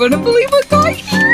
gonna believe what got here!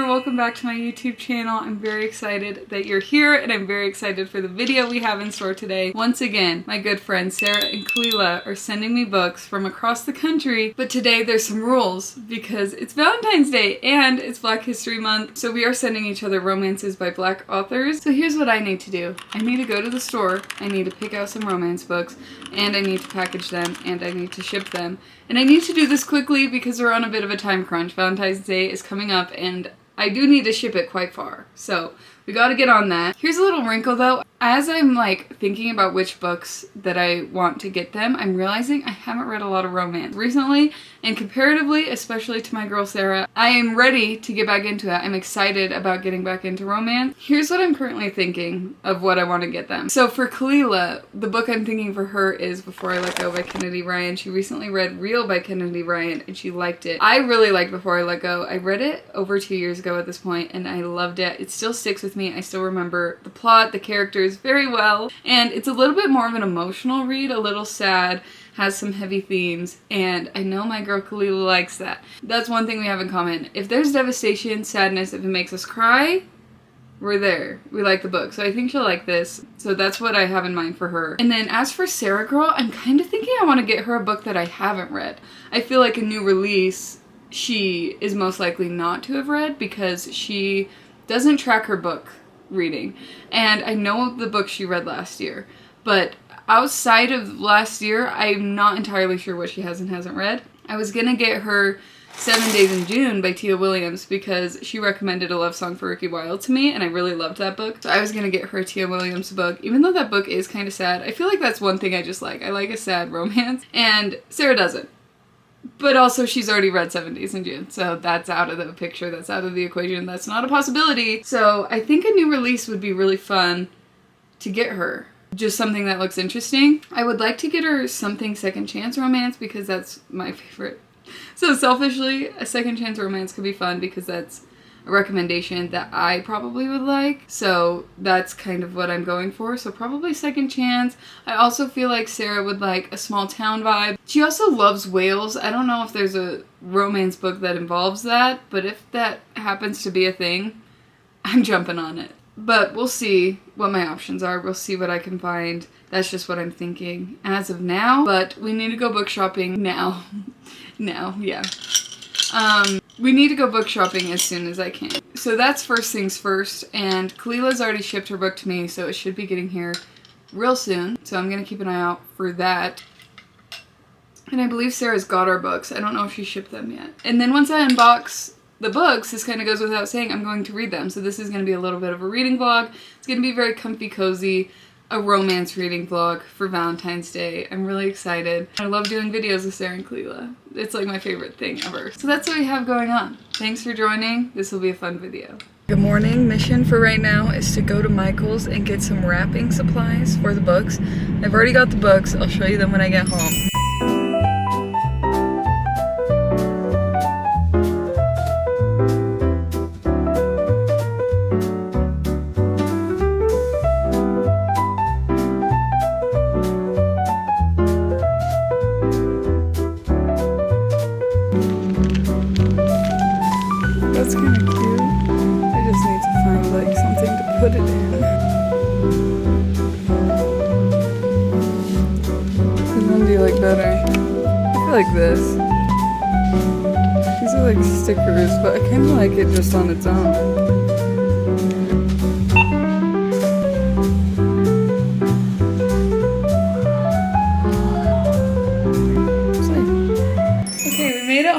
Welcome back to my YouTube channel. I'm very excited that you're here, and I'm very excited for the video we have in store today. Once again, my good friends Sarah and Kalila are sending me books from across the country, but today there's some rules because it's Valentine's Day and it's Black History Month, so we are sending each other romances by Black authors. So here's what I need to do. I need to go to the store, I need to pick out some romance books, and I need to package them, and I need to ship them. And I need to do this quickly because we're on a bit of a time crunch. Valentine's Day is coming up, and I do need to ship it quite far, so we gotta get on that. Here's a little wrinkle though. As I'm like thinking about which books that I want to get them, I'm realizing I haven't read a lot of romance recently, and comparatively, especially to my girl Sarah, I am ready to get back into it. I'm excited about getting back into romance. Here's what I'm currently thinking of what I want to get them. So for Kalila, the book I'm thinking for her is Before I Let Go by Kennedy Ryan. She recently read Real by Kennedy Ryan and she liked it. I really like Before I Let Go. I read it over 2 years ago at this point and I loved it. It still sticks with me. I still remember the plot, the characters very well, and it's a little bit more of an emotional read, a little sad, has some heavy themes, and I know my girl Kalila likes that. That's one thing we have in common. If there's devastation, sadness, if it makes us cry, we're there. We like the book, so I think she'll like this. So that's what I have in mind for her. And then as for Sarah girl, I'm kind of thinking I want to get her a book that I haven't read. I feel like a new release she is most likely not to have read because she doesn't track her book reading. And I know the book she read last year, but outside of last year, I'm not entirely sure what she has and hasn't read. I was gonna get her 7 Days in June by Tia Williams because she recommended A Love Song for Ricky Wilde to me and I really loved that book. So I was gonna get her a Tia Williams book, even though that book is kind of sad. I feel like that's one thing I just like. I like a sad romance, and Sarah doesn't. But also she's already read 7 Days in June, so that's out of the picture, that's out of the equation, that's not a possibility. So I think a new release would be really fun to get her. Just something that looks interesting. I would like to get her something second chance romance because that's my favorite. So selfishly, a second chance romance could be fun because that's a recommendation that I probably would like. So that's kind of what I'm going for. So probably second chance. I also feel like Sarah would like a small town vibe. She also loves whales. I don't know if there's a romance book that involves that, but if that happens to be a thing, I'm jumping on it. But we'll see what my options are. We'll see what I can find. That's just what I'm thinking as of now. But we need to go book shopping now. Yeah. We need to go book shopping as soon as I can. So that's first things first. And Kalila's already shipped her book to me, so it should be getting here real soon. So I'm gonna keep an eye out for that. And I believe Sarah's got our books. I don't know if she shipped them yet. And then once I unbox the books, this kind of goes without saying, I'm going to read them. So this is going to be a little bit of a reading vlog. It's going to be very comfy, cozy, a romance reading vlog for Valentine's Day. I'm really excited. I love doing videos with Sarah and Kalila. It's like my favorite thing ever. So that's what we have going on. Thanks for joining. This will be a fun video. Good morning. Mission for right now is to go to Michael's and get some wrapping supplies for the books. I've already got the books. I'll show you them when I get home. That's kind of cute. I just need to find like something to put it in. Which one do you like better? I feel like this. These are like stickers, but I kind of like it just on its own.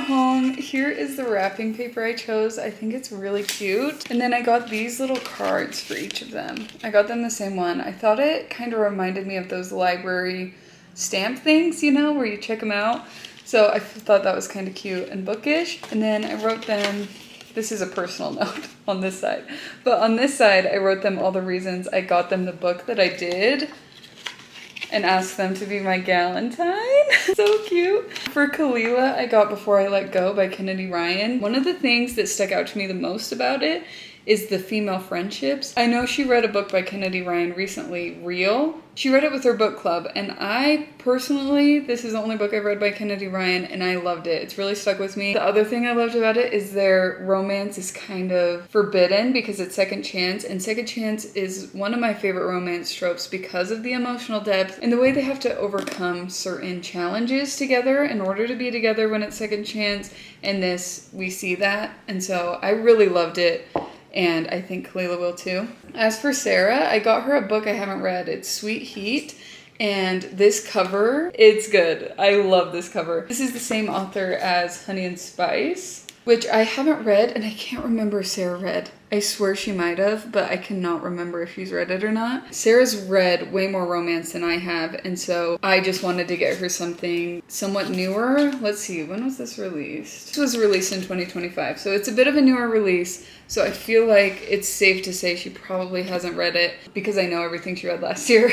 Home. Here is the wrapping paper I chose. I think it's really cute. And then I got these little cards for each of them. I got them the same one. I thought it kind of reminded me of those library stamp things, you know, where you check them out. So I thought that was kind of cute and bookish. And then I wrote them, this is a personal note on this side, but on this side I wrote them all the reasons I got them the book that I did. and ask them to be my galentine. So cute. For Kalila, I got Before I Let Go by Kennedy Ryan. One of the things that stuck out to me the most about it is the female friendships. I know she read a book by Kennedy Ryan recently, Real. She read it with her book club, and I personally, this is the only book I've read by Kennedy Ryan, and I loved it. It's really stuck with me. The other thing I loved about it is their romance is kind of forbidden because it's second chance, and second chance is one of my favorite romance tropes because of the emotional depth and the way they have to overcome certain challenges together in order to be together when it's second chance. And this, we see that, and so I really loved it. And I think Kalila will too. As for Sarah, I got her a book I haven't read. It's Sweet Heat. And this cover, it's good. I love this cover. This is the same author as Honey and Spice, which I haven't read, and I can't remember if Sarah read. I swear she might have, but I cannot remember if she's read it or not. Sarah's read way more romance than I have, and so I just wanted to get her something somewhat newer. Let's see, when was this released? This was released in 2025, so it's a bit of a newer release, so I feel like it's safe to say she probably hasn't read it because I know everything she read last year.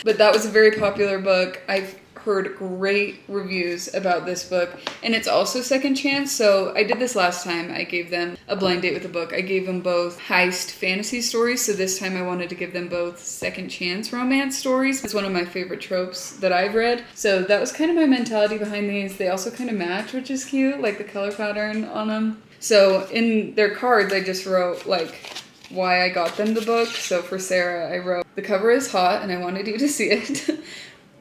But that was a very popular book. I've heard great reviews about this book, and it's also second chance. So I did this last time. I gave them a blind date with a book. I gave them both heist fantasy stories, so this time I wanted to give them both second chance romance stories. It's one of my favorite tropes that I've read, so that was kind of my mentality behind these. They also kind of match, which is cute, like the color pattern on them. So in their cards I just wrote like why I got them the book. So for Sarah I wrote, the cover is hot and I wanted you to see it.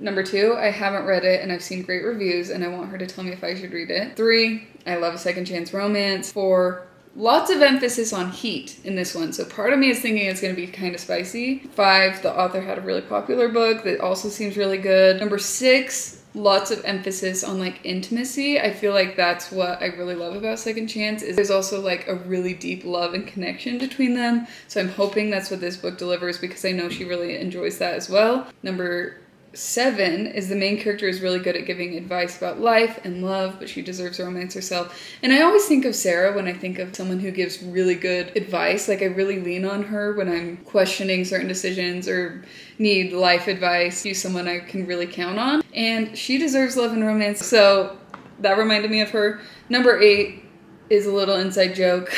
Number 2, I haven't read it and I've seen great reviews and I want her to tell me if I should read it. 3, I love a second chance romance. 4, lots of emphasis on heat in this one, so part of me is thinking it's going to be kind of spicy. 5, the author had a really popular book that also seems really good. Number 6, lots of emphasis on like intimacy. I feel like that's what I really love about Second Chance, is there's also like a really deep love and connection between them. So I'm hoping that's what this book delivers because I know she really enjoys that as well. Number 7 is the main character is really good at giving advice about life and love, but she deserves romance herself. And I always think of Sarah when I think of someone who gives really good advice. Like I really lean on her when I'm questioning certain decisions or need life advice. She's someone I can really count on, and she deserves love and romance. So that reminded me of her. Number 8 is a little inside joke.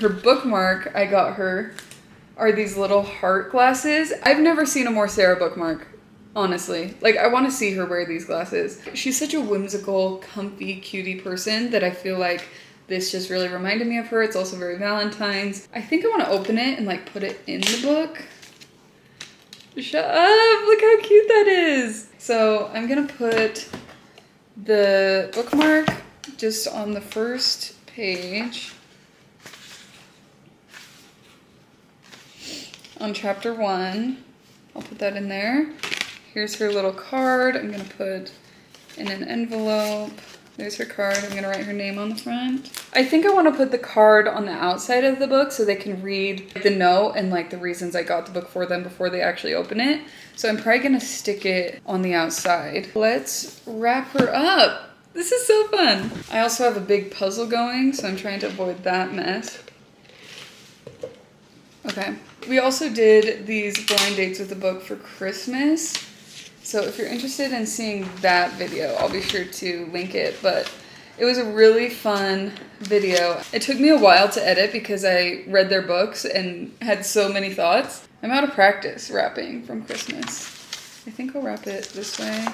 Her bookmark I got her are these little heart glasses. I've never seen a more Sarah bookmark. Honestly, like I want to see her wear these glasses. She's such a whimsical, comfy, cutie person that I feel like this just really reminded me of her. It's also very Valentine's. I think I want to open it and like put it in the book. Shut up, look how cute that is. So I'm gonna put the bookmark just on the first page on chapter 1. I'll put that in there. Here's her little card. I'm gonna put in an envelope. There's her card. I'm gonna write her name on the front. I think I wanna put the card on the outside of the book so they can read the note and like the reasons I got the book for them before they actually open it. So I'm probably gonna stick it on the outside. Let's wrap her up. This is so fun. I also have a big puzzle going, so I'm trying to avoid that mess. Okay. We also did these blind dates with the book for Christmas. So if you're interested in seeing that video, I'll be sure to link it, but it was a really fun video. It took me a while to edit because I read their books and had so many thoughts. I'm out of practice wrapping from Christmas. I think I'll wrap it this way.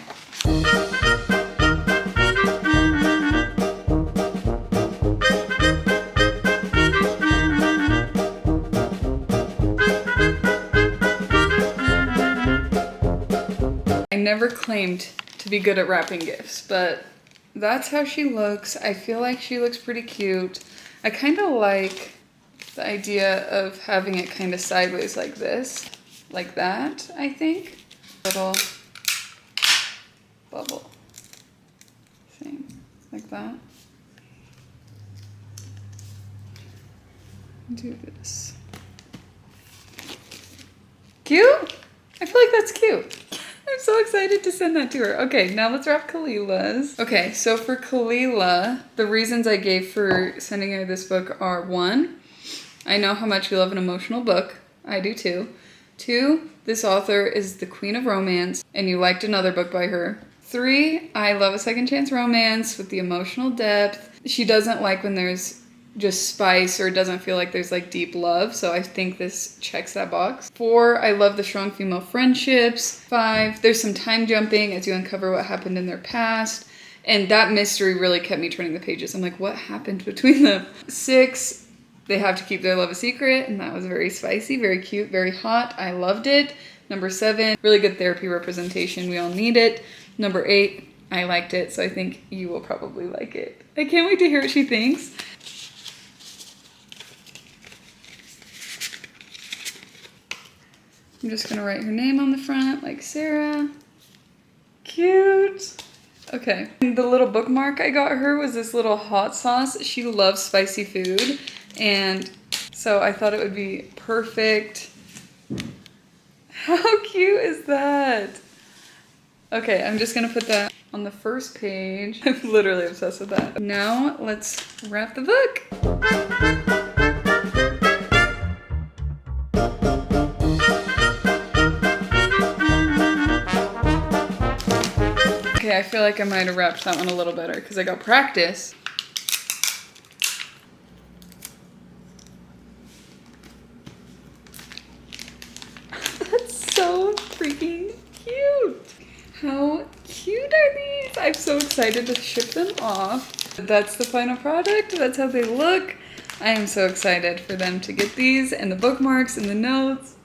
I never claimed to be good at wrapping gifts, but that's how she looks. I feel like she looks pretty cute. I kind of like the idea of having it kind of sideways like this, like that, I think. Little bubble thing, like that. Do this. Cute? I feel like that's cute. I'm so excited to send that to her. Okay, now let's wrap Kalila's. Okay, so for Kalila, the reasons I gave for sending her this book are: 1, I know how much you love an emotional book. I do too. 2, This author is the Queen of Romance, and you liked another book by her. 3, I love a second chance romance with the emotional depth. She doesn't like when there's just spice or doesn't feel like there's like deep love, so I think this checks that box. 4, I love the strong female friendships. 5, there's some time jumping as you uncover what happened in their past, and that mystery really kept me turning the pages. I'm like, what happened between them? 6, they have to keep their love a secret, and that was very spicy, very cute, very hot. I loved it. Number 7, really good therapy representation. We all need it. Number 8, I liked it, so I think you will probably like it. I can't wait to hear what she thinks. I'm just gonna write her name on the front, like Sarah. Cute. Okay. The little bookmark I got her was this little hot sauce. She loves spicy food, and so I thought it would be perfect. How cute is that? Okay, I'm just gonna put that on the first page. I'm literally obsessed with that. Now let's wrap the book. Okay, I feel like I might have wrapped that one a little better because I got practice. That's so freaking cute. How cute are these? I'm so excited to ship them off. That's the final product. That's how they look. I am so excited for them to get these and the bookmarks and the notes.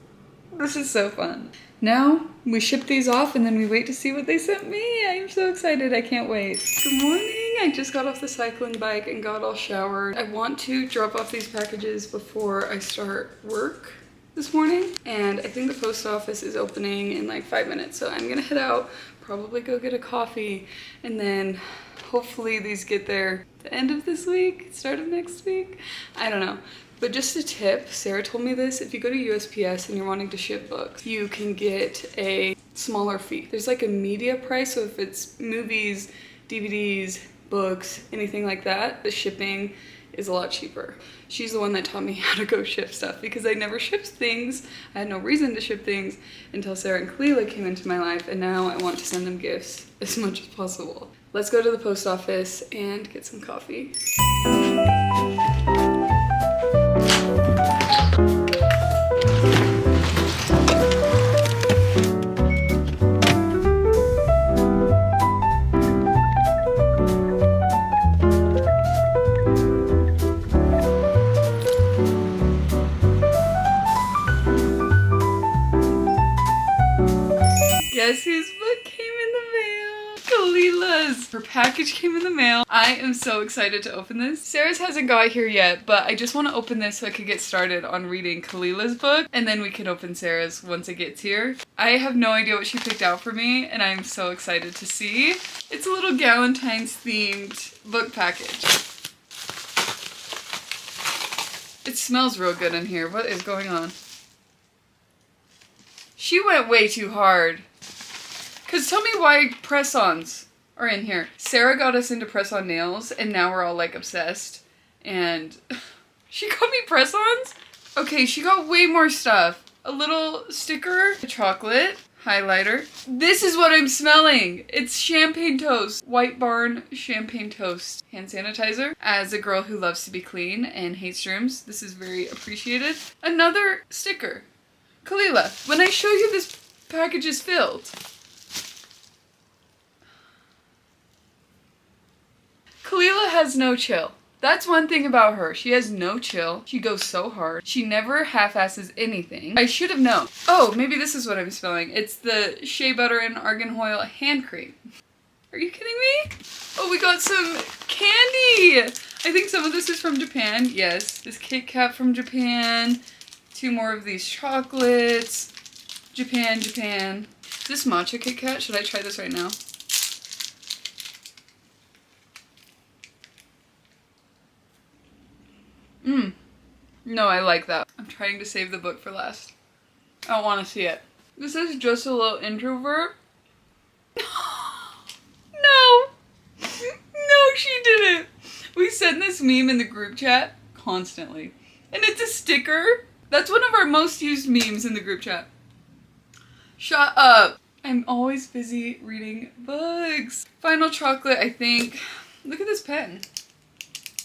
This is so fun. Now we ship these off and then we wait to see what they sent me. I am so excited. I can't wait. Good morning. I just got off the cycling bike and got all showered. I want to drop off these packages before I start work this morning, and I think the post office is opening in like 5 minutes, so I'm gonna head out, probably go get a coffee, and then hopefully these get there the end of this week, start of next week. I don't know. But just a tip, Sarah told me this, if you go to USPS and you're wanting to ship books, you can get a smaller fee. There's like a media price, so if it's movies, DVDs, books, anything like that, the shipping is a lot cheaper. She's the one that taught me how to go ship stuff because I never shipped things. I had no reason to ship things until Sarah and Kalila came into my life, and now I want to send them gifts as much as possible. Let's go to the post office and get some coffee. Guess whose book came in the mail? Kalila's! Her package came in the mail. I am so excited to open this. Sarah's hasn't got here yet, but I just want to open this so I could get started on reading Kalila's book, and then we can open Sarah's once it gets here. I have no idea what she picked out for me, and I'm so excited to see. It's a little galentines themed book package. It smells real good in here. What is going on? She went way too hard. Cause tell me why press-ons are in here. Sarah got us into press-on nails, and now we're all like obsessed. And she got me press-ons? Okay, she got way more stuff. A little sticker, a chocolate, highlighter. This is what I'm smelling. It's champagne toast. White Barn champagne toast. Hand sanitizer. As a girl who loves to be clean and hates germs, this is very appreciated. Another sticker. Kalila, when I show you this package is filled. Kalila has no chill. That's one thing about her. She has no chill. She goes so hard. She never half-asses anything. I should have known. Oh, maybe this is what I'm smelling. It's the shea butter and argan oil hand cream. Are you kidding me? Oh, we got some candy. I think some of this is from Japan. Yes, this Kit Kat from Japan. 2 more of these chocolates. Japan, Japan. Is this matcha Kit Kat? Should I try this right now? No, I like that. I'm trying to save the book for last. I don't want to see it. This is just a little introvert. No! No, she didn't! We send this meme in the group chat constantly. And it's a sticker. That's one of our most used memes in the group chat. Shut up. I'm always busy reading books. Final chocolate, I think. Look at this pen.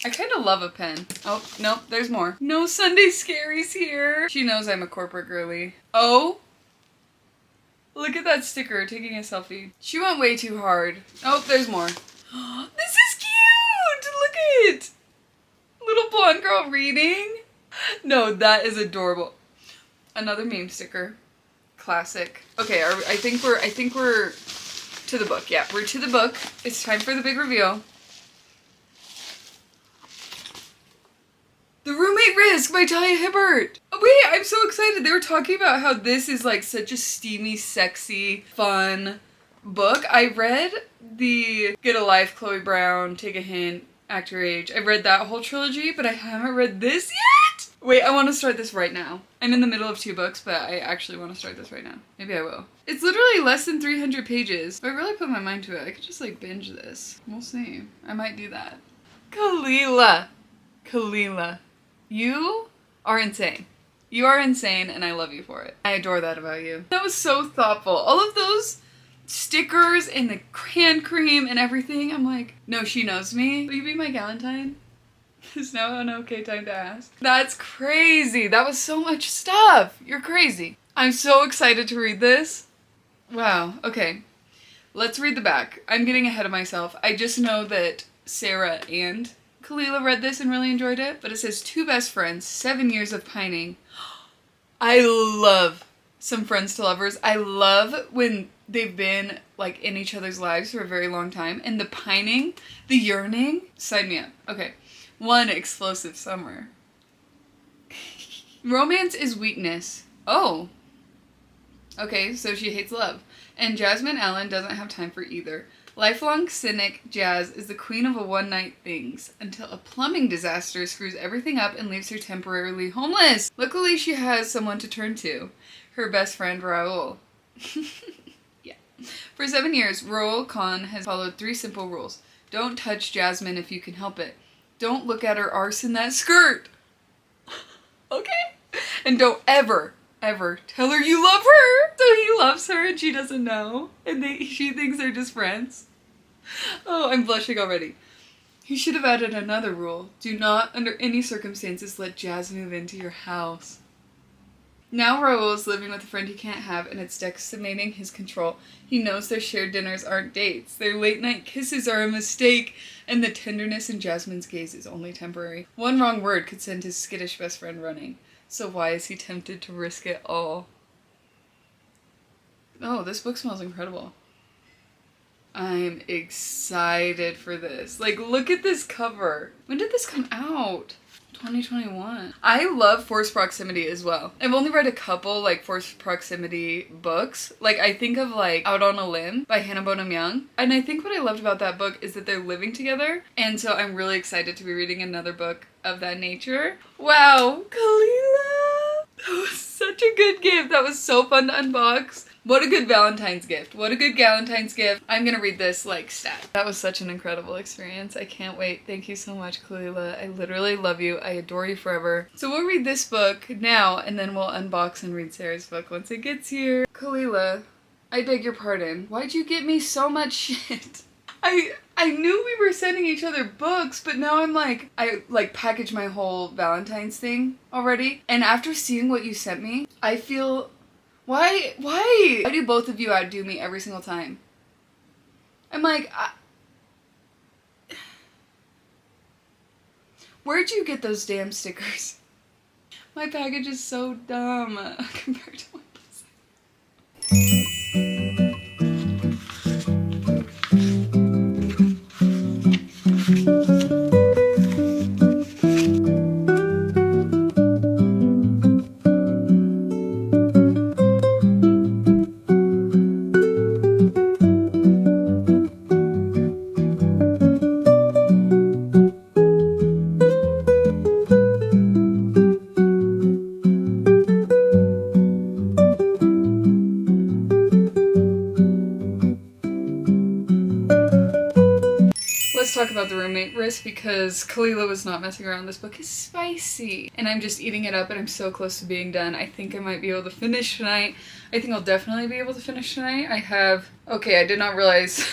I kind of love a pen. Oh, nope, there's more. No Sunday Scaries here. She knows I'm a corporate girly. Oh, look at that sticker taking a selfie. She went way too hard. Oh, there's more. This is cute. Look at it. Little blonde girl reading. No, that is adorable. Another meme sticker. Classic. Okay, I think we're to the book. Yeah, we're to the book. It's time for the big reveal. The Roommate Risk by Talia Hibbert. Oh, wait, I'm so excited. They were talking about how this is like such a steamy, sexy, fun book. I read the Get a Life, Chloe Brown, Take a Hint, Act Your Age. I read that whole trilogy, but I haven't read this yet. Wait, I want to start this right now. I'm in the middle of 2 books, but I actually want to start this right now. Maybe I will. It's literally less than 300 pages. If I really put my mind to it, I could just like binge this. We'll see. I might do that. Kalila. You are insane. You are insane, and I love you for it. I adore that about you. That was so thoughtful. All of those stickers and the hand cream and everything. I'm like, no, she knows me. Will you be my galentine? Is now an okay time to ask? That's crazy. That was so much stuff. You're crazy. I'm so excited to read this. Wow. Okay. Let's read the back. I'm getting ahead of myself. I just know that Sarah and Kalila read this and really enjoyed it, but it says 2 best friends, 7 years of pining. I love some friends to lovers. I love when they've been like in each other's lives for a very long time, and the pining, the yearning, sign me up. Okay. 1 explosive summer. Romance is weakness. Oh. Okay, so she hates love. And Jasmine Allen doesn't have time for either. Lifelong cynic Jazz is the queen of a one-night things until a plumbing disaster screws everything up and leaves her temporarily homeless. Luckily, she has someone to turn to. Her best friend, Raoul. Yeah. For 7 years, Raoul Khan has followed 3 simple rules. Don't touch Jasmine if you can help it. Don't look at her arse in that skirt. Okay? And don't ever tell her you love her. So he loves her and she doesn't know. And she thinks they're just friends. Oh, I'm blushing already. He should have added another rule. Do not, under any circumstances, let Jazz move into your house. Now Raoul is living with a friend he can't have, and it's decimating his control. He knows their shared dinners aren't dates. Their late-night kisses are a mistake, and the tenderness in Jasmine's gaze is only temporary. One wrong word could send his skittish best friend running. So why is he tempted to risk it all? Oh, this book smells incredible. I'm excited for this. Like, look at this cover. When did this come out? 2021. I love forced proximity as well. I've only read a couple like forced proximity books. Like I think of like Out on a Limb by Hannah Bonham Young. And I think what I loved about that book is that they're living together. And so I'm really excited to be reading another book of that nature. Wow, Kalila! That was such a good gift. That was so fun to unbox. What a good Valentine's gift. What a good Galentine's gift. I'm gonna read this like stat. That was such an incredible experience. I can't wait. Thank you so much, Kalila. I literally love you. I adore you forever. So we'll read this book now, and then we'll unbox and read Sarah's book once it gets here. Kalila, I beg your pardon. Why'd you get me so much shit? I knew we were sending each other books, but now I'm like, I like packaged my whole Valentine's thing already. And after seeing what you sent me, I feel... Why do both of you outdo me every single time? I'm like, where'd you get those damn stickers? My package is so dumb compared to my present. talk about the roommate risk because Kalila was not messing around. This book is spicy. And I'm just eating it up and I'm so close to being done. I think I might be able to finish tonight. I think I'll definitely be able to finish tonight. Okay, I did not realize.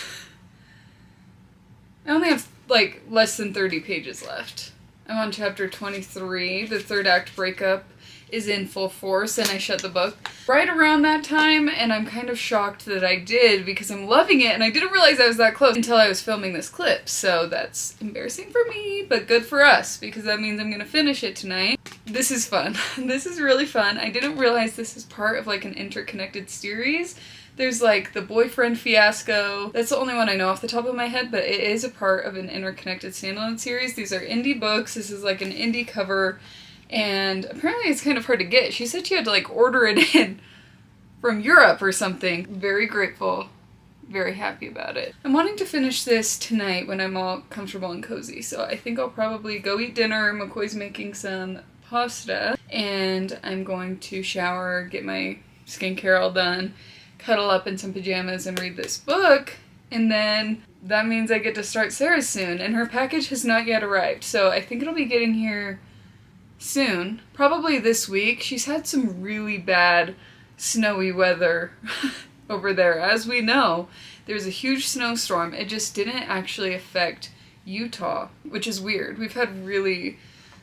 I only have like less than 30 pages left. I'm on chapter 23. The third act breakup is in full force and I shut the book right around that time, and I'm kind of shocked that I did because I'm loving it and I didn't realize I was that close until I was filming this clip. So that's embarrassing for me, but good for us because that means I'm gonna finish it tonight. This is fun. This is really fun. I didn't realize this is part of like an interconnected series. There's like the boyfriend fiasco. That's the only one I know off the top of my head, but it is a part of an interconnected standalone series. These are indie books. This is like an indie cover, and apparently it's kind of hard to get. She said she had to like order it in from Europe or something. Very grateful. Very happy about it. I'm wanting to finish this tonight when I'm all comfortable and cozy, so I think I'll probably go eat dinner. McCoy's making some pasta, and I'm going to shower, get my skincare all done, cuddle up in some pajamas and read this book, and then that means I get to start Sarah's soon, and her package has not yet arrived, so I think it'll be getting here soon. Probably this week. She's had some really bad snowy weather over there. As we know, there's a huge snowstorm. It just didn't actually affect Utah, which is weird. We've had really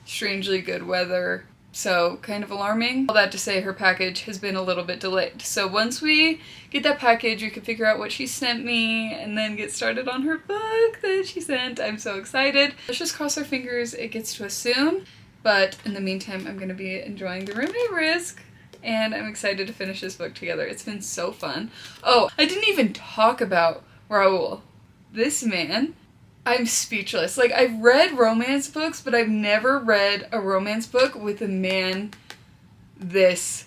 strangely good weather. So, kind of alarming. All that to say, her package has been a little bit delayed. So once we get that package, we can figure out what she sent me and then get started on her book that she sent. I'm so excited. Let's just cross our fingers it gets to us soon. But in the meantime, I'm going to be enjoying the roommate risk. And I'm excited to finish this book together. It's been so fun. Oh, I didn't even talk about Raul. This man, I'm speechless. Like, I've read romance books, but I've never read a romance book with a man this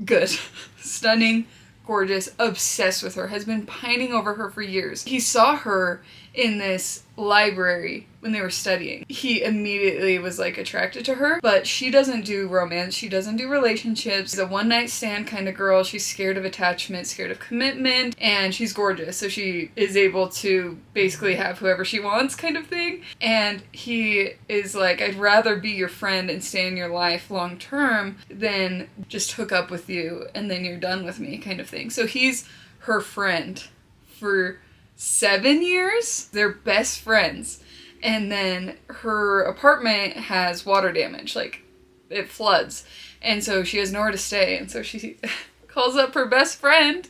good. Stunning, gorgeous, obsessed with her, has been pining over her for years. He saw her in this library when they were studying. He immediately was like attracted to her, but she doesn't do romance. She doesn't do relationships. She's a one-night stand kind of girl. She's scared of attachment, scared of commitment, and she's gorgeous. So she is able to basically have whoever she wants kind of thing. And he is like, I'd rather be your friend and stay in your life long term than just hook up with you and then you're done with me kind of thing. So he's her friend for 7 years. They're best friends. And then her apartment has water damage, like it floods. And so she has nowhere to stay. And so she calls up her best friend,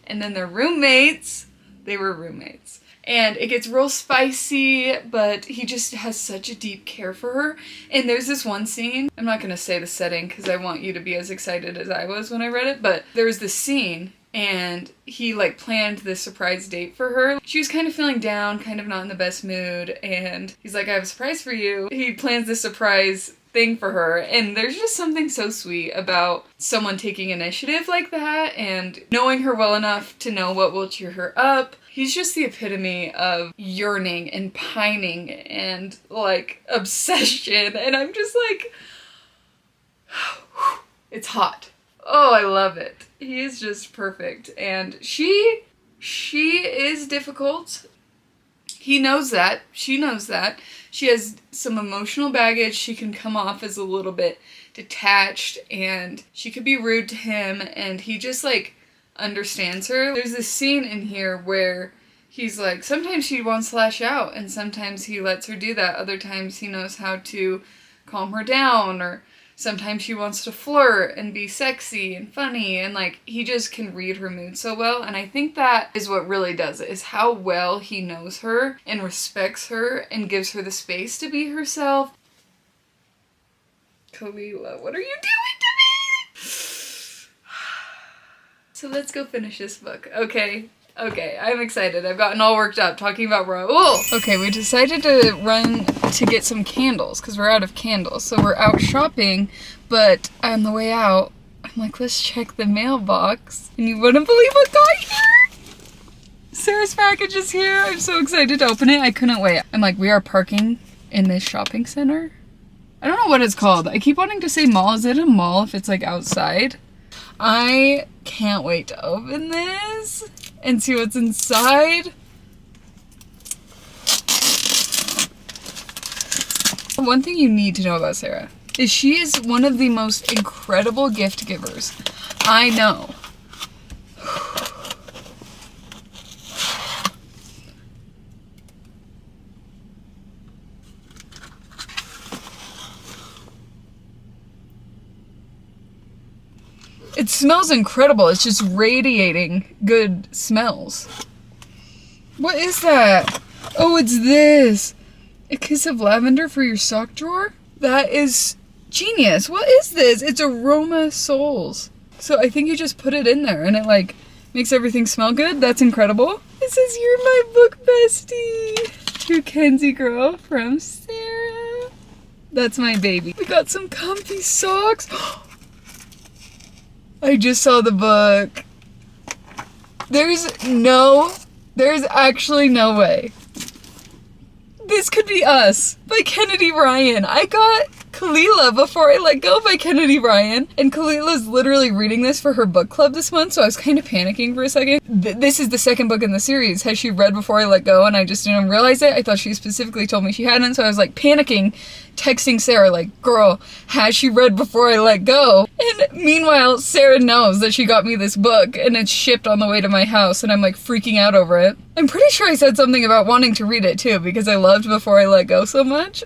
and then they're roommates. They were roommates. And it gets real spicy, but he just has such a deep care for her. And there's this one scene, I'm not going to say the setting because I want you to be as excited as I was when I read it, but there was this scene and he like planned this surprise date for her. She was kind of feeling down, kind of not in the best mood, and he's like, I have a surprise for you. He plans this surprise thing for her, and there's just something so sweet about someone taking initiative like that and knowing her well enough to know what will cheer her up. He's just the epitome of yearning and pining and like obsession, and I'm just like, it's hot. Oh, I love it. He is just perfect. And she is difficult. He knows that. She knows that. She has some emotional baggage. She can come off as a little bit detached, and she could be rude to him, and he just like understands her. There's this scene in here where he's like, sometimes she wants to lash out, and sometimes he lets her do that. Other times he knows how to calm her down, or sometimes she wants to flirt and be sexy and funny, and like he just can read her mood so well. And I think that is what really does it, is how well he knows her and respects her and gives her the space to be herself. Kalila, what are you doing to me? So let's go finish this book, okay? Okay, I'm excited. I've gotten all worked up talking about Raul. Okay, we decided to run to get some candles because we're out of candles. So we're out shopping, but on the way out, I'm like, let's check the mailbox. And you wouldn't believe what got here? Sarah's package is here. I'm so excited to open it. I couldn't wait. I'm like, we are parking in this shopping center. I don't know what it's called. I keep wanting to say mall. Is it a mall if it's like outside? I can't wait to open this and see what's inside. one thing you need to know about Sarah is she is one of the most incredible gift givers I know. It smells incredible. It's just radiating good smells. What is that? Oh, it's this. A kiss of lavender for your sock drawer? That is genius. What is this? It's Aroma Souls. So I think you just put it in there and it like makes everything smell good. That's incredible. It says, "You're my book bestie." To Kenzie girl from Sarah. That's my baby. We got some comfy socks. I just saw the book. There's actually no way. This could be Us by Kennedy Ryan. I got Kalila Before I Let Go by Kennedy Ryan, and Kalila's literally reading this for her book club this month, so I was kind of panicking for a second. This is the second book in the series. Has she read Before I Let Go? And I just didn't realize it. I thought she specifically told me she hadn't, so I was like panicking, texting Sarah like, "Girl, has she read Before I Let Go?" And meanwhile, Sarah knows that she got me this book and it's shipped on the way to my house, and I'm like freaking out over it. I'm pretty sure I said something about wanting to read it too, because I loved Before I Let Go so much.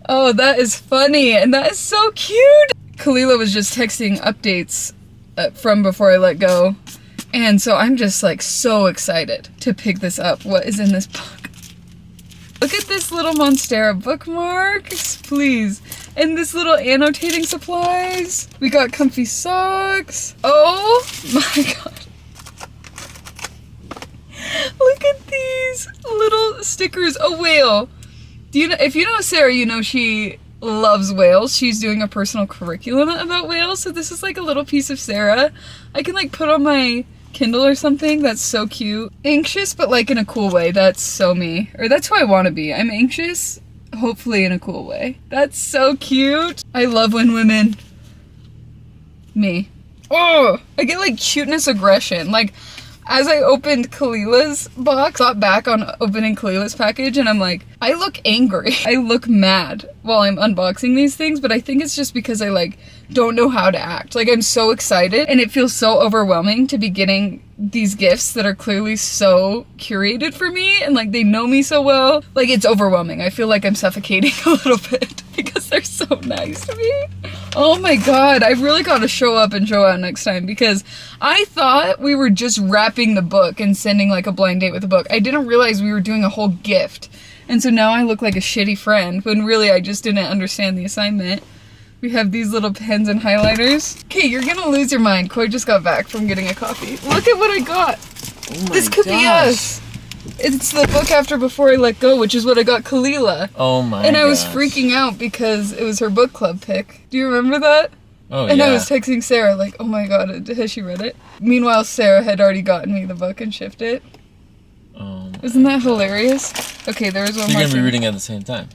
Oh, that is funny, and that is so cute! Kalila was just texting updates from Before I Let Go, and so I'm just like so excited to pick this up. What is in this book? Look at this little Monstera bookmarks, please. And this little annotating supplies. We got comfy socks. Oh my god. Look at these little stickers. A whale. Do you know, if you know Sarah, you know she loves whales. She's doing a personal curriculum about whales, so this is like a little piece of Sarah. I can like put on my Kindle or something. That's so cute. Anxious, but like in a cool way. That's so me. Or that's who I want to be. I'm anxious, hopefully in a cool way. That's so cute. I love when women... Me. Oh! I get like cuteness aggression. Like, as I opened Kalila's box, thought back on opening Kalila's package, and I'm like, I look angry. I look mad while I'm unboxing these things, but I think it's just because I like don't know how to act. Like, I'm so excited, and it feels so overwhelming to be getting these gifts that are clearly so curated for me, and like they know me so well. Like, it's overwhelming. I feel like I'm suffocating a little bit because they're so nice to me. Oh my god, I've really got to show up and show out next time, because I thought we were just wrapping the book and sending like a blind date with the book. I didn't realize we were doing a whole gift. And so now I look like a shitty friend, when really I just didn't understand the assignment. We have these little pens and highlighters. Okay, you're gonna lose your mind. Koi just got back from getting a coffee. Look at what I got. Oh my This could be Us. It's the book after Before I Let Go, which is what I got Kalila. Oh my And I was freaking out because it was her book club pick. Do you remember that? Oh, and yeah. I was texting Sarah like, oh my god, has she read it? Meanwhile, Sarah had already gotten me the book and shipped it. Oh Isn't that hilarious? Okay, there was one You're more gonna be thing. reading at the same time.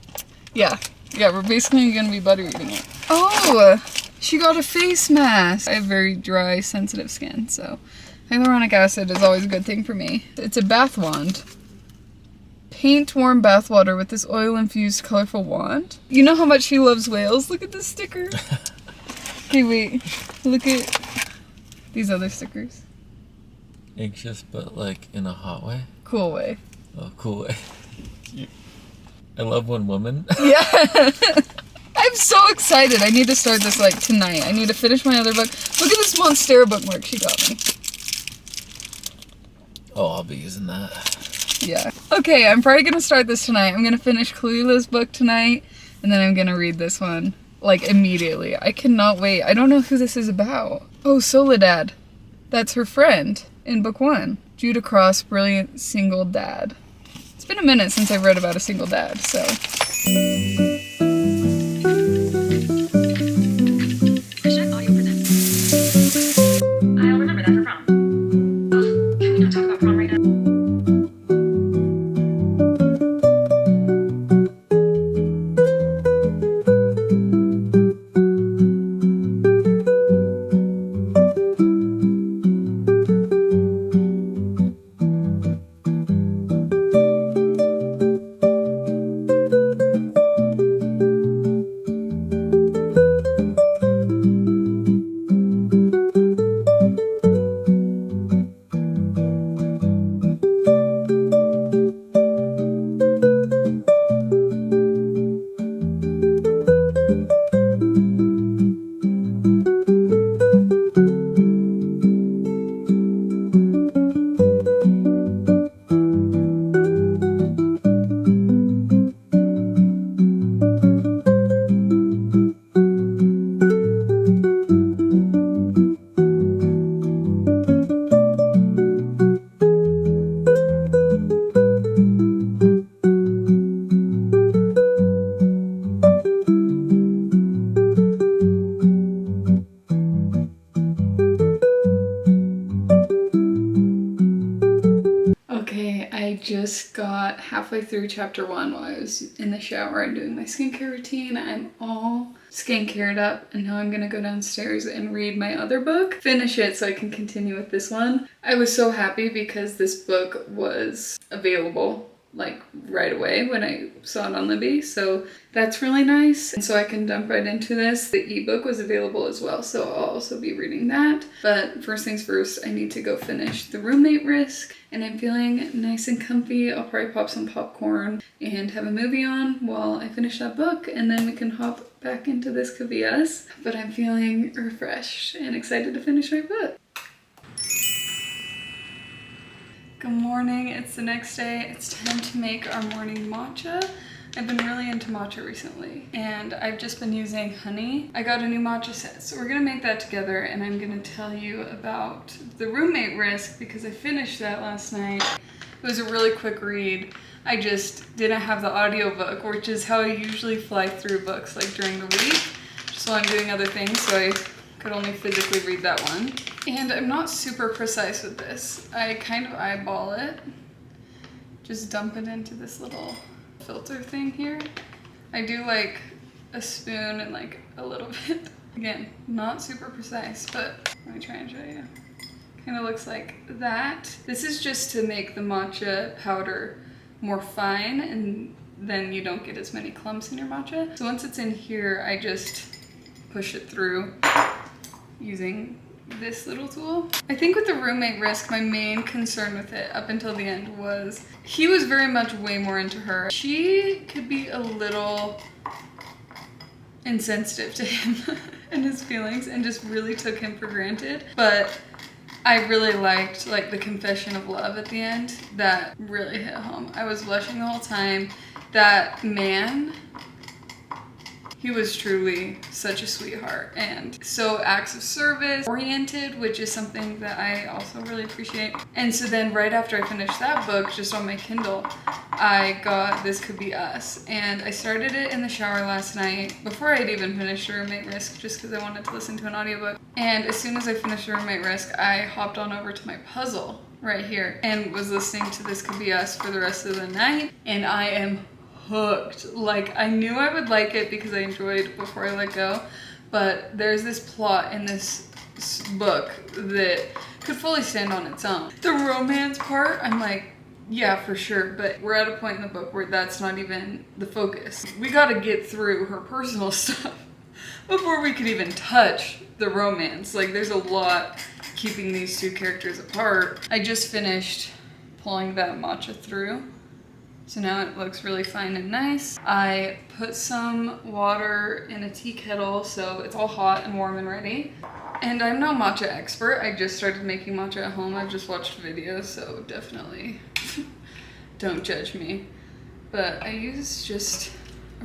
Yeah. Yeah, we're basically gonna be buddy reading it. Oh! She got a face mask! I have very dry, sensitive skin, so hyaluronic acid is always a good thing for me. It's a bath wand. Paint warm bath water with this oil-infused colorful wand. You know how much she loves whales? Look at this sticker. Okay, wait. Look at these other stickers. Anxious, but like in a hot way. Cool way. Oh, cool way. I love one woman. Yeah. I'm so excited. I need to start this like tonight. I need to finish my other book. Look at this Monstera bookmark she got me. Oh, I'll be using that. Yeah. Okay, I'm probably gonna start this tonight. I'm gonna finish Kalila's book tonight, and then I'm gonna read this one, like, immediately. I cannot wait. I don't know who this is about. Oh, Soledad. That's her friend in book 1. Judah Cross, brilliant single dad. It's been a minute since I've read about a single dad, so... Audio presents. I'll remember that for prom. Ugh, can we not talk about prom right now? just got halfway through chapter 1 while I was in the shower and doing my skincare routine. I'm all skincared up, and now I'm gonna go downstairs and read my other book, finish it so I can continue with this one. I was so happy because this book was available like right away when I saw it on Libby, so that's really nice. And so I can jump right into this. The ebook was available as well, so I'll also be reading that. But first things first, I need to go finish The Roommate Risk, and I'm feeling nice and comfy. I'll probably pop some popcorn and have a movie on while I finish that book, and then we can hop back into This Could Be Us. But I'm feeling refreshed and excited to finish my book. Good morning, it's the next day. It's time to make our morning matcha. I've been really into matcha recently, and I've just been using honey. I got a new matcha set, so we're gonna make that together, and I'm gonna tell you about The Roommate Risk because I finished that last night. It was a really quick read. I just didn't have the audiobook, which is how I usually fly through books, like during the week, just while I'm doing other things, so I could only physically read that one. And I'm not super precise with this. I kind of eyeball it. Just dump it into this little filter thing here. I do like a spoon and like a little bit. Again, not super precise, but let me try and show you. Kind of looks like that. This is just to make the matcha powder more fine, and then you don't get as many clumps in your matcha. So once it's in here, I just push it through using this little tool. I think with The Roommate Risk, my main concern with it up until the end was he was very much way more into her. She could be a little insensitive to him and his feelings and just really took him for granted. But I really liked like the confession of love at the end. That really hit home. I was blushing the whole time. That man, he was truly such a sweetheart and so acts of service oriented, which is something that I also really appreciate. And so then right after I finished that book, just on my Kindle, I got This Could Be Us. And I started it in the shower last night before I'd even finished The Roommate Risk, just because I wanted to listen to an audiobook. And as soon as I finished The Roommate Risk, I hopped on over to my puzzle right here and was listening to This Could Be Us for the rest of the night. And I am hooked. Like, I knew I would like it because I enjoyed Before I Let Go, but there's this plot in this book that could fully stand on its own. The romance part, I'm like, yeah, for sure, but we're at a point in the book where that's not even the focus. We gotta get through her personal stuff before we could even touch the romance. Like, there's a lot keeping these two characters apart. I just finished pulling that matcha through. So now it looks really fine and nice. I put some water in a tea kettle so it's all hot and warm and ready. And I'm no matcha expert. I just started making matcha at home. I've just watched videos, so definitely don't judge me. But I use just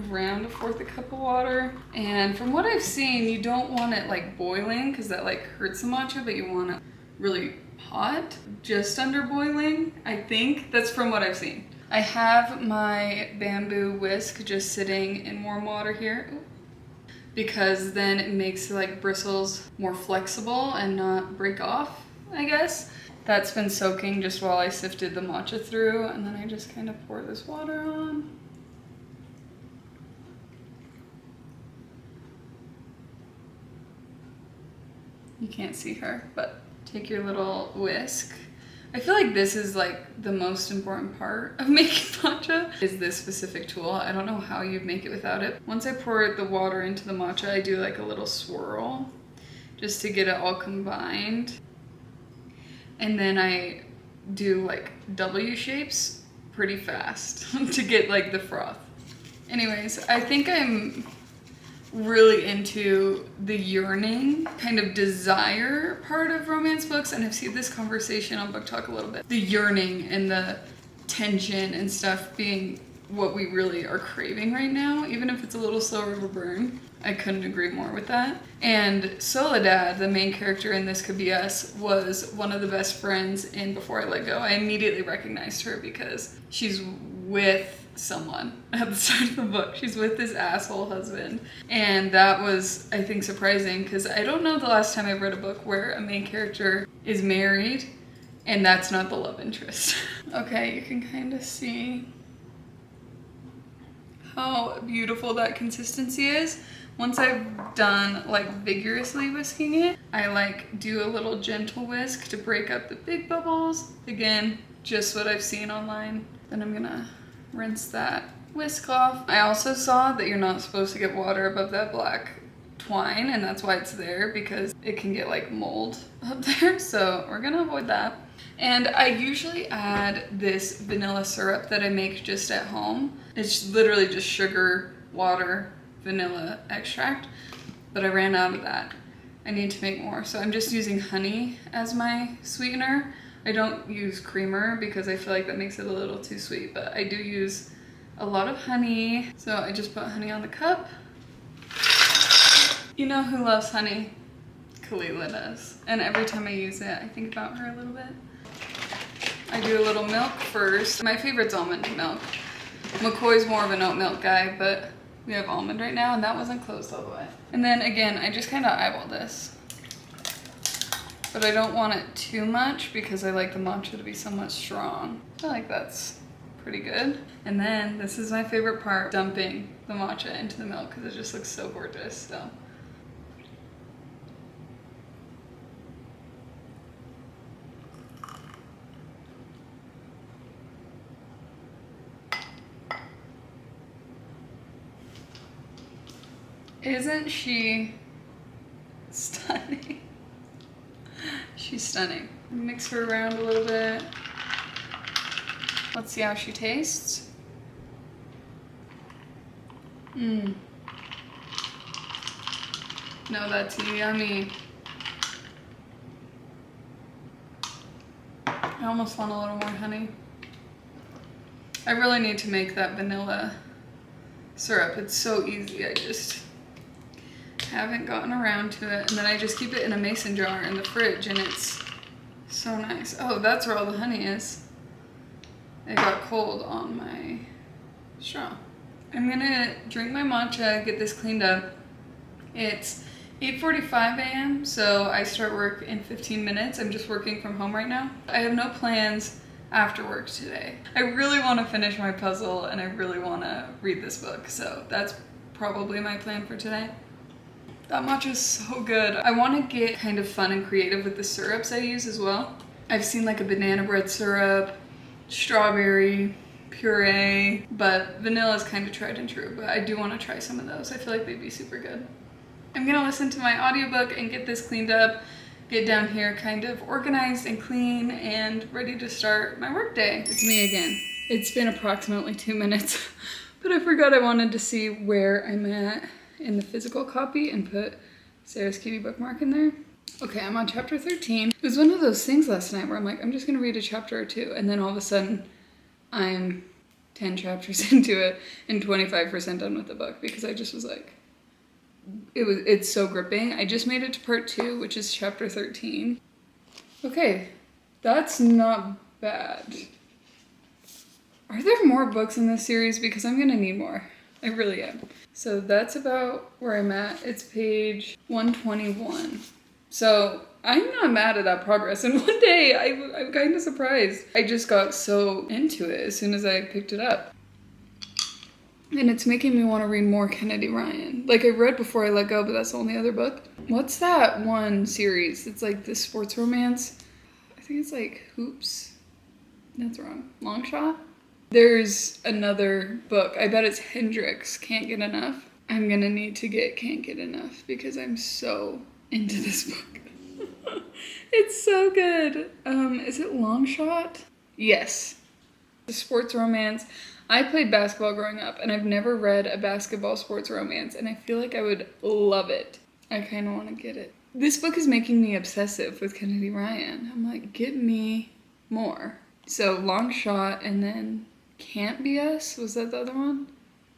around 1/4 cup of water. And from what I've seen, you don't want it like boiling because that like hurts the matcha, but you want it really hot, just under boiling, I think. That's from what I've seen. I have my bamboo whisk just sitting in warm water here because then it makes like bristles more flexible and not break off, I guess. That's been soaking just while I sifted the matcha through, and then I just kind of pour this water on. You can't see her, but take your little whisk. I feel like this is like the most important part of making matcha is this specific tool. I don't know how you'd make it without it. Once I pour the water into the matcha, I do like a little swirl just to get it all combined. And then I do like W shapes pretty fast to get like the froth. Anyways, I think I'm really into the yearning kind of desire part of romance books, and I've seen this conversation on Book Talk a little bit. The yearning and the tension and stuff being what we really are craving right now, even if it's a little slower of a burn. I couldn't agree more with that. And Soledad, the main character in This Could Be Us, was one of the best friends in Before I Let Go. I immediately recognized her because she's with someone at the start of the book. She's with this asshole husband. And that was, I think, surprising because I don't know the last time I've read a book where a main character is married And that's not the love interest. Okay, you can kind of see how beautiful that consistency is. Once I've done like vigorously whisking it, I like do a little gentle whisk to break up the big bubbles. Again, just what I've seen online. Then I'm gonna rinse that whisk off. I also saw that you're not supposed to get water above that black twine, and that's why it's there, because it can get like mold up there. So we're gonna avoid that. And I usually add this vanilla syrup that I make just at home. It's literally just sugar, water, vanilla extract, but I ran out of that. I need to make more. So I'm just using honey as my sweetener. I don't use creamer because I feel like that makes it a little too sweet, but I do use a lot of honey. So I just put honey on the cup. You know who loves honey? Kalila does. And every time I use it, I think about her a little bit. I do a little milk first. My favorite's almond milk. McCoy's more of an oat milk guy, but we have almond right now, and that wasn't closed all the way. And then again, I just kind of eyeball this. But I don't want it too much because I like the matcha to be somewhat strong. I feel like that's pretty good. And then this is my favorite part, dumping the matcha into the milk because it just looks so gorgeous. So. Isn't she stunning? She's stunning. Mix her around a little bit. Let's see how she tastes. No, that's yummy. I almost want a little more honey. I really need to make that vanilla syrup. It's so easy. I just haven't gotten around to it. And then I just keep it in a mason jar in the fridge, and it's so nice. Oh, that's where all the honey is. It got cold on my straw. I'm gonna drink my matcha, get this cleaned up. It's 8:45 a.m., so I start work in 15 minutes. I'm just working from home right now. I have no plans after work today. I really want to finish my puzzle, and I really want to read this book, so that's probably my plan for today. That matcha is so good. I want to get kind of fun and creative with the syrups I use as well. I've seen like a banana bread syrup, strawberry, puree, but vanilla is kind of tried and true, but I do want to try some of those. I feel like they'd be super good. I'm gonna listen to my audiobook and get this cleaned up, get down here kind of organized and clean and ready to start my workday. It's me again. It's been approximately 2 minutes, but I forgot I wanted to see where I'm at in the physical copy and put Sarah's cutie bookmark in there. Okay, I'm on chapter 13. It was one of those things last night where I'm like, I'm just gonna read a chapter or two, and then all of a sudden I'm 10 chapters into it and 25% done with the book because I just was like, it's so gripping. I just made it to part 2, which is chapter 13. Okay, that's not bad. Are there more books in this series? Because I'm gonna need more. I really am. So that's about where I'm at. It's page 121. So I'm not mad at that progress. And one day I'm kind of surprised. I just got so into it as soon as I picked it up. And it's making me want to read more Kennedy Ryan. Like I read Before I Let Go, but that's the only other book. What's that one series? It's like this sports romance. I think it's like Hoops. That's wrong. Long Shot? There's another book. I bet it's Hendrix, Can't Get Enough. I'm gonna need to get Can't Get Enough because I'm so into this book. It's so good. Is it Long Shot? Yes. The sports romance. I played basketball growing up, and I've never read a basketball sports romance, and I feel like I would love it. I kind of want to get it. This book is making me obsessive with Kennedy Ryan. I'm like, give me more. So Long Shot, and then Can't Be Us? Was that the other one?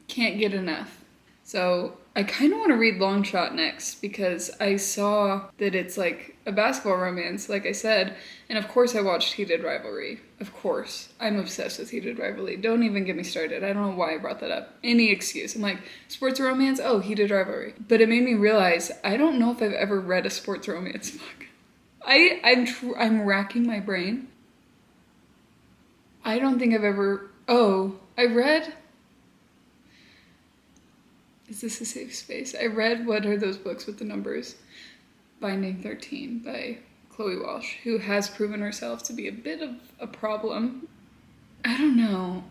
Can't Get Enough. So I kind of want to read Long Shot next because I saw that it's like a basketball romance, like I said. And of course I watched Heated Rivalry. Of course. I'm obsessed with Heated Rivalry. Don't even get me started. I don't know why I brought that up. Any excuse. I'm like, sports romance? Oh, Heated Rivalry. But it made me realize I don't know if I've ever read a sports romance book. I'm racking my brain. I don't think I've ever, I read, is this a safe space? I read What Are Those Books with the Numbers? Binding 13 by Chloe Walsh, who has proven herself to be a bit of a problem. I don't know.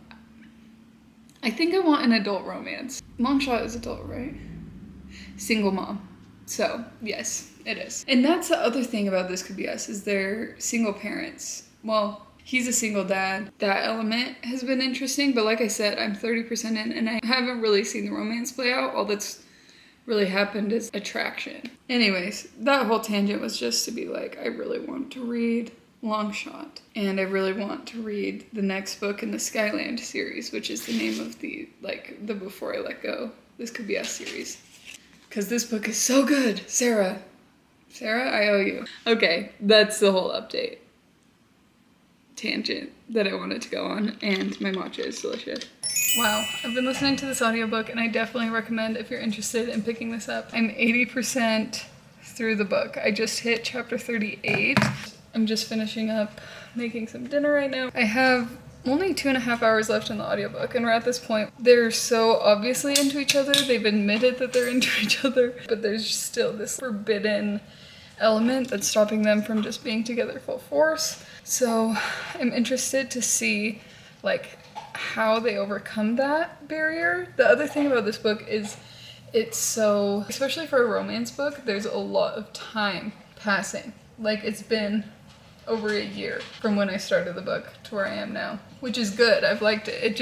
I think I want an adult romance. Longshot is adult, right? Single mom. So, yes, it is. And that's the other thing about This Could Be Us, is they're single parents. Well, he's a single dad. That element has been interesting, but like I said, I'm 30% in and I haven't really seen the romance play out. All that's really happened is attraction. Anyways, that whole tangent was just to be like, I really want to read Longshot. And I really want to read the next book in the Skyland series, which is the name of the Before I Let Go, This Could Be Us series. Because this book is so good. Sarah, I owe you. Okay, that's the whole update. Tangent that I wanted to go on, and my matcha is delicious. Wow, I've been listening to this audiobook and I definitely recommend if you're interested in picking this up. I'm 80% through the book. I just hit chapter 38. I'm just finishing up making some dinner right now. I have only 2.5 hours left in the audiobook and we're at this point. They're so obviously into each other. They've admitted that they're into each other, but there's still this forbidden element that's stopping them from just being together full force. So I'm interested to see like how they overcome that barrier. The other thing about this book is it's so, especially for a romance book, there's a lot of time passing. Like it's been over a year from when I started the book to where I am now, which is good. I've liked it.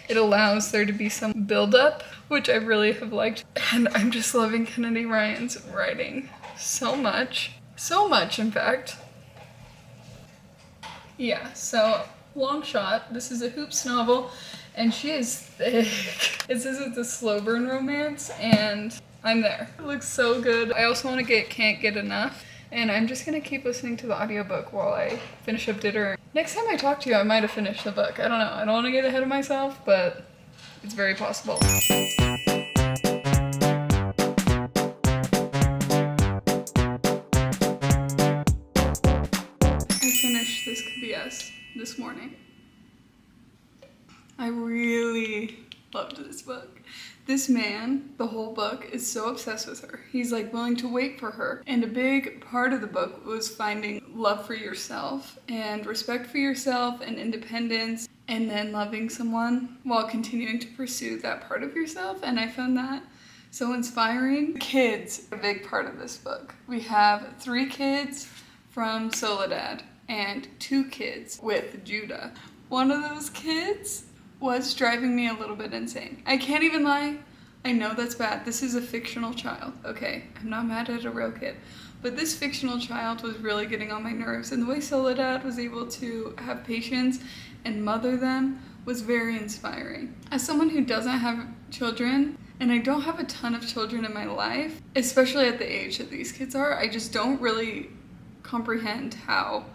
It allows there to be some build-up, which I really have liked. And I'm just loving Kennedy Ryan's writing so much. So much, in fact. Yeah, so Longshot, this is a Hoops novel, and she is thick. It says it's a slow burn romance, and I'm there. It looks so good. I also want to get Can't Get Enough, and I'm just gonna keep listening to the audiobook while I finish up dinner. Next time I talk to you, I might have finished the book. I don't know. I don't want to get ahead of myself, but it's very possible. This Could Be Us this morning. I really loved this book. This man, the whole book, is so obsessed with her. He's like willing to wait for her. And a big part of the book was finding love for yourself and respect for yourself and independence, and then loving someone while continuing to pursue that part of yourself. And I found that so inspiring. Kids are a big part of this book. We have 3 kids from Soledad and 2 kids with Judah. One of those kids was driving me a little bit insane. I can't even lie. I know that's bad. This is a fictional child, okay? I'm not mad at a real kid. But this fictional child was really getting on my nerves, and the way Soledad was able to have patience and mother them was very inspiring. As someone who doesn't have children, and I don't have a ton of children in my life, especially at the age that these kids are, I just don't really comprehend how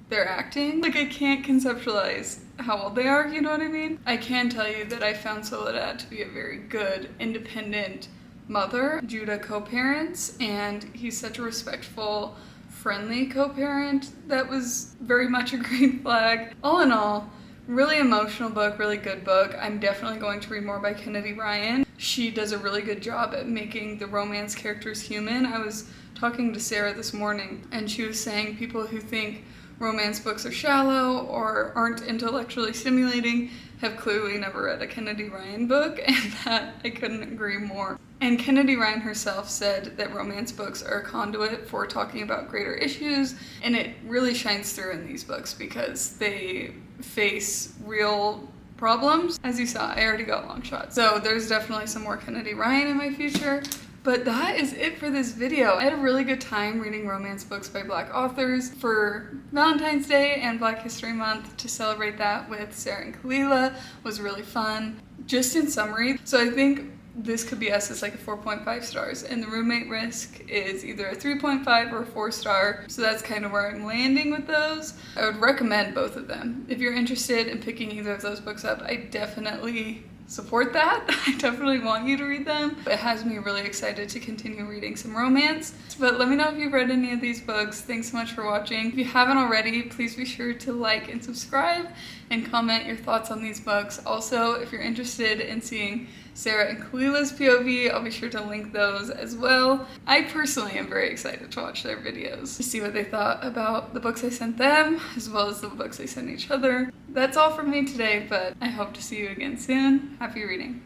they're acting. Like, I can't conceptualize how old they are, you know what I mean? I can tell you that I found Soledad to be a very good, independent mother. Judah co-parents, and he's such a respectful, friendly co-parent that was very much a green flag. All in all, really emotional book, really good book. I'm definitely going to read more by Kennedy Ryan. She does a really good job at making the romance characters human. I was talking to Sarah this morning, and she was saying people who think romance books are shallow or aren't intellectually stimulating have clearly never read a Kennedy Ryan book, and that I couldn't agree more. And Kennedy Ryan herself said that romance books are a conduit for talking about greater issues, and it really shines through in these books because they face real problems. As you saw, I already got Longshot, so there's definitely some more Kennedy Ryan in my future. But that is it for this video. I had a really good time reading romance books by Black authors for Valentine's Day and Black History Month. To celebrate that with Sarah and Kalila was really fun. Just in summary, so I think This Could Be Us is like a 4.5 stars, and The Roommate Risk is either a 3.5 or a 4-star, so that's kind of where I'm landing with those. I would recommend both of them. If you're interested in picking either of those books up, I definitely support that. I definitely want you to read them. It has me really excited to continue reading some romance. But let me know if you've read any of these books. Thanks so much for watching. If you haven't already, please be sure to like and subscribe and comment your thoughts on these books. Also, if you're interested in seeing Sarah and Kalila's POV, I'll be sure to link those as well. I personally am very excited to watch their videos to see what they thought about the books I sent them, as well as the books they sent each other. That's all from me today, but I hope to see you again soon. Happy reading.